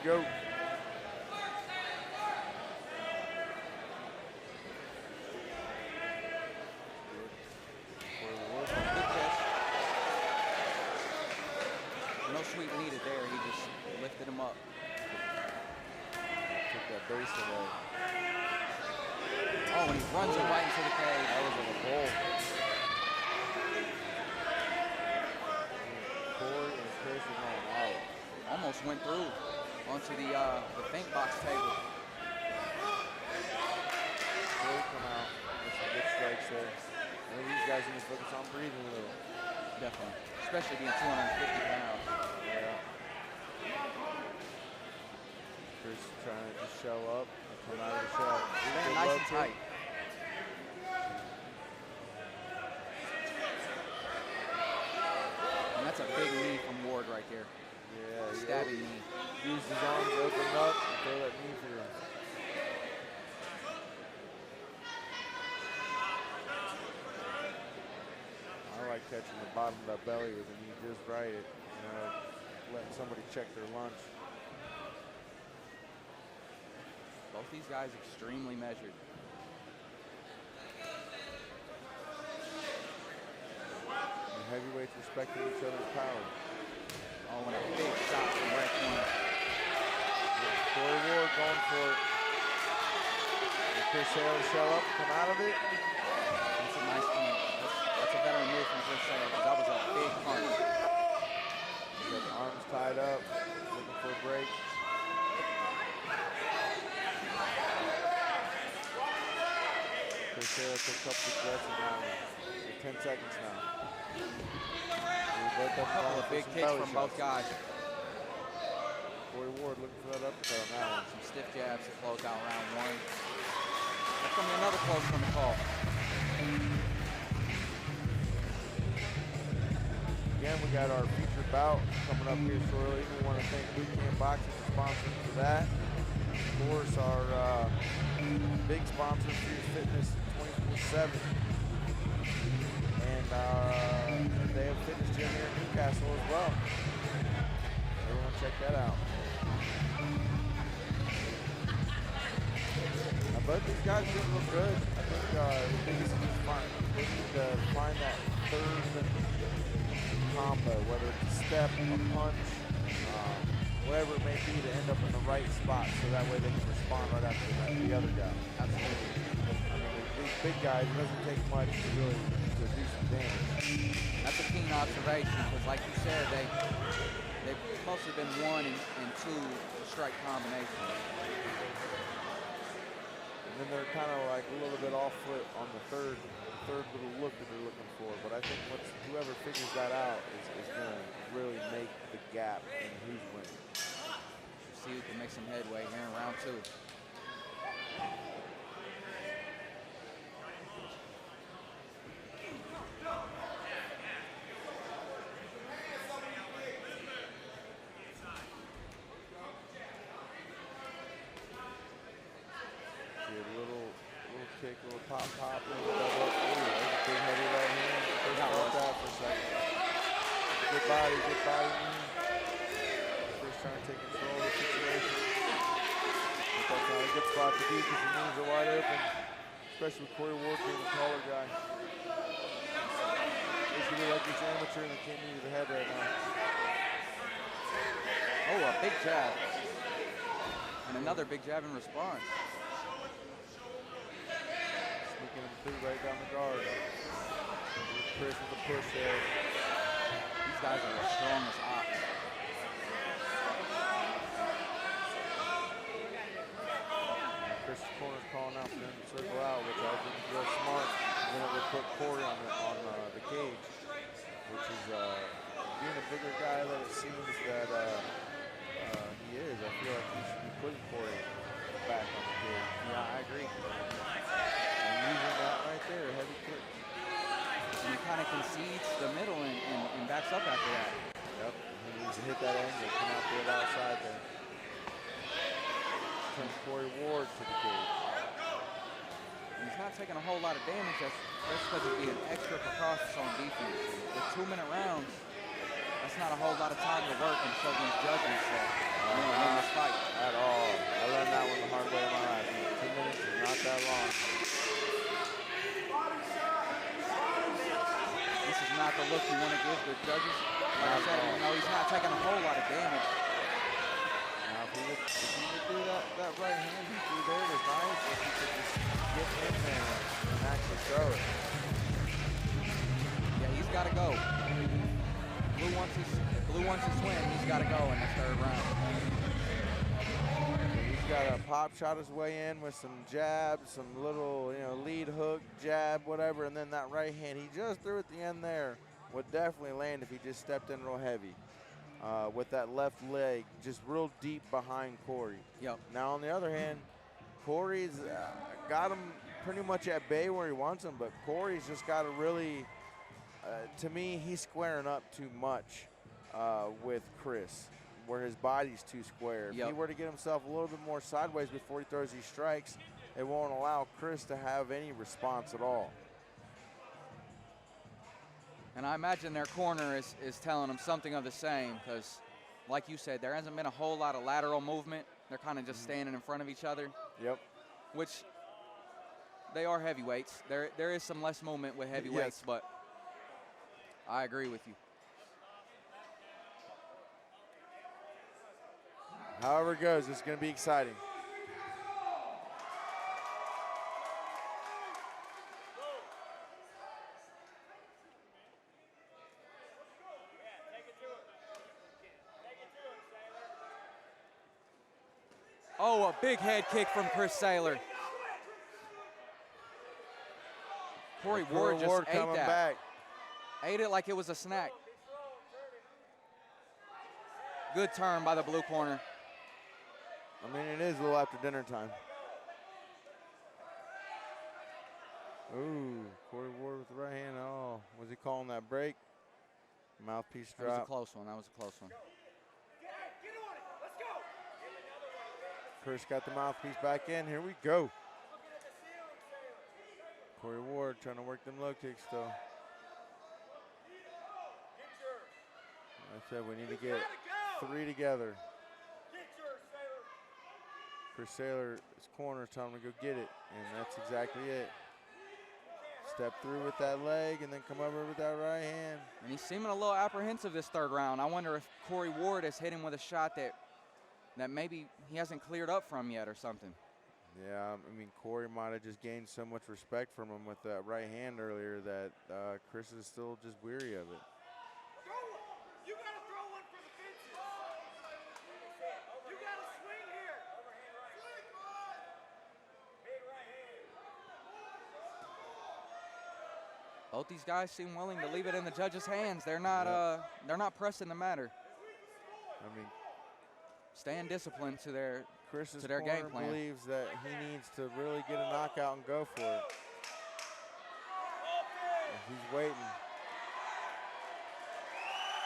go. No sweep needed there. He just lifted him up. Took that base away. Oh, and he runs him right into the cage. That was on a bull. Cory and Chris are going out. Almost went through onto the think box table. Cory come out with some good strikes there. Maybe these guys need to focus on breathing a little. Definitely, especially being 250 pounds. Yeah. Chris trying to just show up and come out of the shell. Staying nice and tight. And that's a big knee from Ward right there. Yeah, stabbing knee. Used his arms to open up and throw that knee through. I like catching the bottom of that belly with the knee just right. You know, letting somebody check their lunch. Both these guys extremely measured. The heavyweights respecting each other's power. Oh, and a big shot from right corner. Cory Ward going for it. And Chris Hale to show up, come out of it. That's a nice punch. That's a better move from Chris Hale because that was a big punch. He's got the arms tied up, looking for a break. Chris Hale picks up the breath and now 10 seconds now. A couple of big kicks from both guys. Cory Ward looking for that uppercut on that one. Some stiff jabs to close out round one. That's going to be another close from the call. Again, we got our featured bout coming up here shortly. We want to thank Bootcamp Boxing for sponsoring for that. Of course, our big sponsor, Fierce Fitness 24/7. And they have a fitness gym here in Newcastle as well. Everyone check that out. Both these guys didn't look good. I think the biggest thing is they need to find that third combo, whether it's a step, a punch, whatever it may be, to end up in the right spot so that way they can respond right after the other guy. Absolutely. I mean, these big guys, it doesn't take much to really do some damage. That's a keen observation because, like you said, they've mostly been 1 and 2 strike combinations. And then they're kind of like a little bit off foot on the third little look that they're looking for. But I think whoever figures that out is going to really make the gap in who's winning. See who can make some headway here in round 2. Kick, a little pop, little double. Ooh, that's a big heavy right hand. First off that for a second. Good body. First trying to take control of the situation. But that's not a good spot to be because your knees are wide open, especially with Cory Ward being the taller guy. He's gonna be like this amateur that can't move the head right now. Oh, a big jab. And another big jab in response. Right down the guard. Chris with the push there. These guys are as strong as ox. Chris's corner's calling out for him to circle out, which I think is real smart. And then it would put Cory on the cage, which is being a bigger guy that it seems that he is. I feel like he should be putting Cory back on the cage. Yeah, I agree. Using that right there, heavy kick. And he kind of concedes the middle and backs up after that. Yep, he needs to hit that angle, come out there outside there. Turns Cory Ward to the cage. And he's not taking a whole lot of damage. That's because he's being extra precautious on defense. With 2-minute rounds, that's not a whole lot of time to work and show these judges that in this fight. a look you want to give the judges. Like I said, you know, he's not taking a whole lot of damage. Now, if he would do that right hand he threw there was nice, if he could just get in there and actually throw it. Yeah, he's got to go. Blue wants his win. He's got to go in the third round. He's got to pop shot his way in with some jabs, some little, you know, lead hook, jab, whatever, and then that right hand he just threw at the end there would definitely land if he just stepped in real heavy. With that left leg just real deep behind Cory. Yep. Now on the other hand, Cory's got him pretty much at bay where he wants him, but Cory's just got to really, to me, he's squaring up too much with Chris, where his body's too square. Yep. If he were to get himself a little bit more sideways before he throws these strikes, it won't allow Chris to have any response at all. And I imagine their corner is telling them something of the same, because like you said, there hasn't been a whole lot of lateral movement. They're kind of just standing in front of each other. Yep. Which they are heavyweights. There is some less movement with heavyweights, yes. But I agree with you. However it goes, it's going to be exciting. Oh, a big head kick from Chris Saylor. Cory Ward just ate coming that. back. Ate it like it was a snack. Good turn by the blue corner. I mean, it is a little after dinner time. Ooh, Cory Ward with the right hand. Oh, was he calling that break? Mouthpiece drop. That was a close one. That was a close one. Chris got the mouthpiece back in. Here we go. Cory Ward trying to work them low kicks still. I said we need to get 3 together. Chris Saylor's corner telling him to go get it, and that's exactly it. Step through with that leg and then come over with that right hand. And he's seeming a little apprehensive this third round. I wonder if Cory Ward has hit him with a shot that maybe he hasn't cleared up from yet or something. Yeah, I mean, Cory might have just gained so much respect from him with that right hand earlier that Chris is still just weary of it. You gotta throw one for the fences. You gotta swing here. Big right hand. Both these guys seem willing to leave it in the judges' hands. They're not pressing the matter. I mean, staying disciplined to their Chris's game corner plan. believes that he needs to really get a knockout and go for it. He's waiting.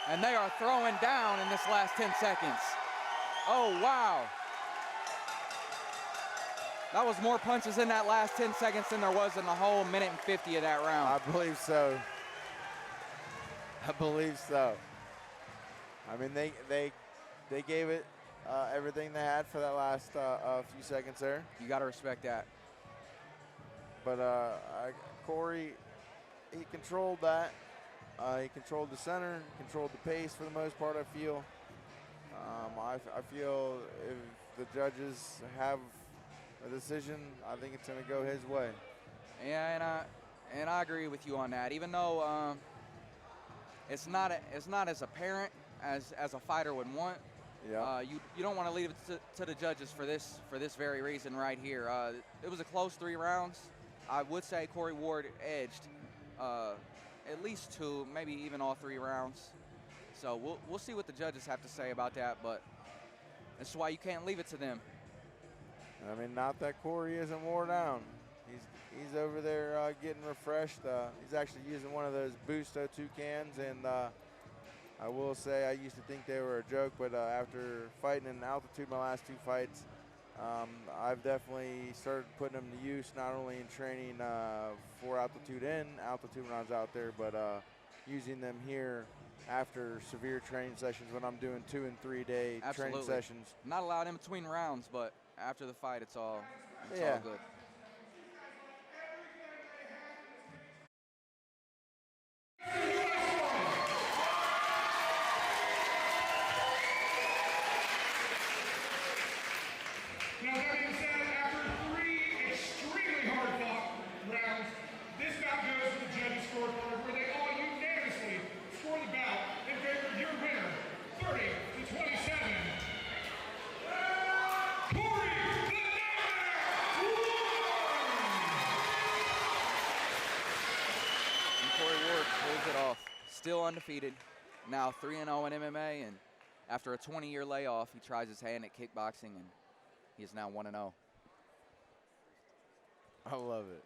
And they are throwing down in this last 10 seconds. Oh, wow. That was more punches in that last 10 seconds than there was in the whole minute and 50 of that round. I believe so. I believe so. I mean, they gave it everything they had for that last few seconds there. You got to respect that. But Cory, he controlled that. He controlled the center, controlled the pace for the most part, I feel. I feel if the judges have a decision, I think it's going to go his way. Yeah, and I agree with you on that. Even though it's not as apparent as a fighter would want. Yeah. You don't want to leave it to the judges for this very reason right here. It was a close 3 rounds. I would say Cory Ward edged at least 2, maybe even all 3 rounds. So we'll see what the judges have to say about that, but that's why you can't leave it to them. I mean, not that Cory isn't wore down. He's over there getting refreshed. He's actually using one of those Boost 02 cans, and I will say I used to think they were a joke, but after fighting in altitude my last 2 fights, I've definitely started putting them to use, not only in training for altitude and altitude when I was out there, but using them here after severe training sessions when I'm doing 2 and 3 day training sessions. Not allowed in between rounds, but after the fight, it's all good. Now, that being said, after 3 extremely hard-fought rounds, this bout goes to the judges' scorecard, where they all unanimously score the bout in favor of your winner, 30-27. Cory, the Nightmare Ward! And Cory Ward pulls it off. Still undefeated. Now 3-0 in MMA, and after a 20-year layoff, he tries his hand at kickboxing, and he is now 1-0. I love it.